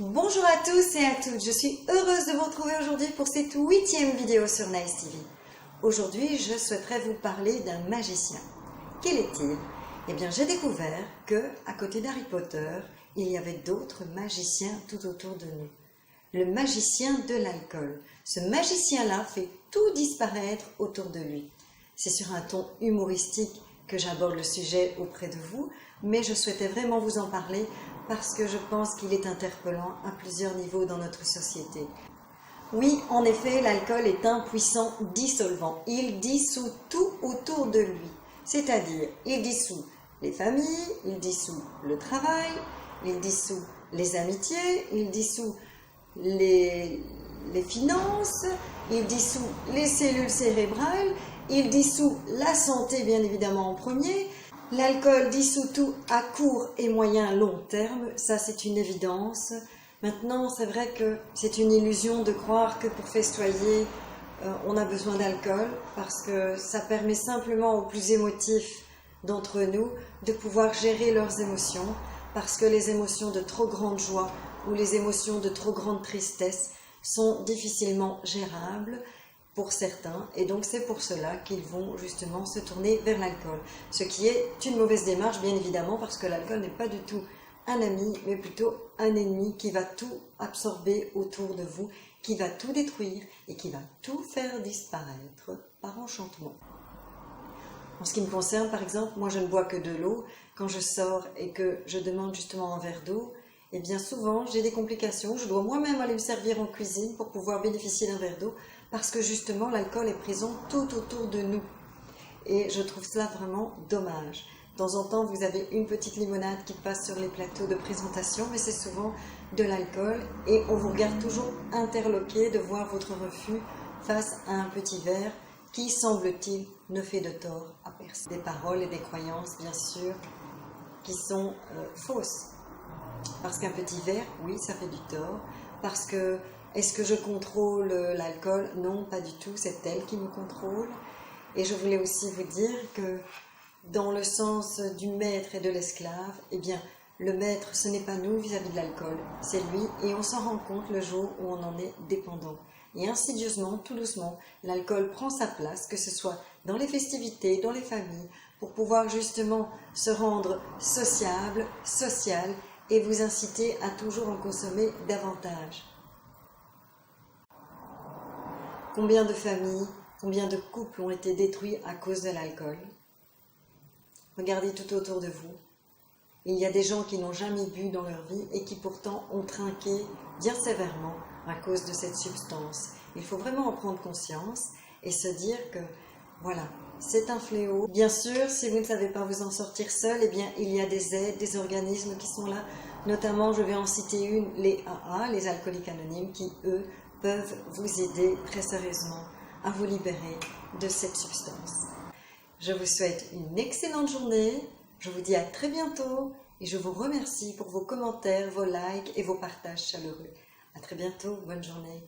Bonjour à tous et à toutes, je suis heureuse de vous retrouver aujourd'hui pour cette 8e vidéo sur Nice TV. Aujourd'hui, je souhaiterais vous parler d'un magicien. Quel est-il? Eh bien, j'ai découvert que, à côté d'Harry Potter, il y avait d'autres magiciens tout autour de nous. Le magicien de l'alcool. Ce magicien-là fait tout disparaître autour de lui. C'est sur un ton humoristique que j'aborde le sujet auprès de vous, mais je souhaitais vraiment vous en parler parce que je pense qu'il est interpellant à plusieurs niveaux dans notre société. Oui, en effet, l'alcool est un puissant dissolvant. Il dissout tout autour de lui. C'est-à-dire, il dissout les familles, il dissout le travail, il dissout les amitiés, il dissout les finances, il dissout les cellules cérébrales, il dissout la santé bien évidemment en premier. L'alcool dissout tout à court et moyen long terme, ça c'est une évidence. Maintenant, c'est vrai que c'est une illusion de croire que pour festoyer, on a besoin d'alcool, parce que ça permet simplement aux plus émotifs d'entre nous de pouvoir gérer leurs émotions, parce que les émotions de trop grande joie ou les émotions de trop grande tristesse sont difficilement gérables pour certains, et donc c'est pour cela qu'ils vont justement se tourner vers l'alcool. Ce qui est une mauvaise démarche, bien évidemment, parce que l'alcool n'est pas du tout un ami, mais plutôt un ennemi qui va tout absorber autour de vous, qui va tout détruire et qui va tout faire disparaître par enchantement. En ce qui me concerne, par exemple, moi je ne bois que de l'eau. Quand je sors et que je demande justement un verre d'eau, et bien souvent j'ai des complications, je dois moi-même aller me servir en cuisine pour pouvoir bénéficier d'un verre d'eau, parce que justement l'alcool est présent tout autour de nous. Et je trouve cela vraiment dommage. De temps en temps, vous avez une petite limonade qui passe sur les plateaux de présentation, mais c'est souvent de l'alcool et on vous regarde toujours interloqué de voir votre refus face à un petit verre qui, semble-t-il, ne fait de tort à personne. Des paroles et des croyances, bien sûr, qui sont fausses. Parce qu'un petit verre, oui, ça fait du tort. Parce que, est-ce que je contrôle l'alcool? Non, pas du tout, c'est elle qui me contrôle. Et je voulais aussi vous dire que, dans le sens du maître et de l'esclave, eh bien, le maître, ce n'est pas nous vis-à-vis de l'alcool, c'est lui, et on s'en rend compte le jour où on en est dépendant. Et insidieusement, tout doucement, l'alcool prend sa place, que ce soit dans les festivités, dans les familles, pour pouvoir justement se rendre sociable, social, et vous inciter à toujours en consommer davantage. Combien de familles, combien de couples ont été détruits à cause de l'alcool? Regardez tout autour de vous. Il y a des gens qui n'ont jamais bu dans leur vie et qui pourtant ont trinqué bien sévèrement à cause de cette substance. Il faut vraiment en prendre conscience et se dire que, voilà, c'est un fléau. Bien sûr, si vous ne savez pas vous en sortir seul, eh bien, il y a des aides, des organismes qui sont là. Notamment, je vais en citer une, les AA, les alcooliques anonymes, qui, eux, peuvent vous aider très sérieusement à vous libérer de cette substance. Je vous souhaite une excellente journée, je vous dis à très bientôt et je vous remercie pour vos commentaires, vos likes et vos partages chaleureux. À très bientôt, bonne journée.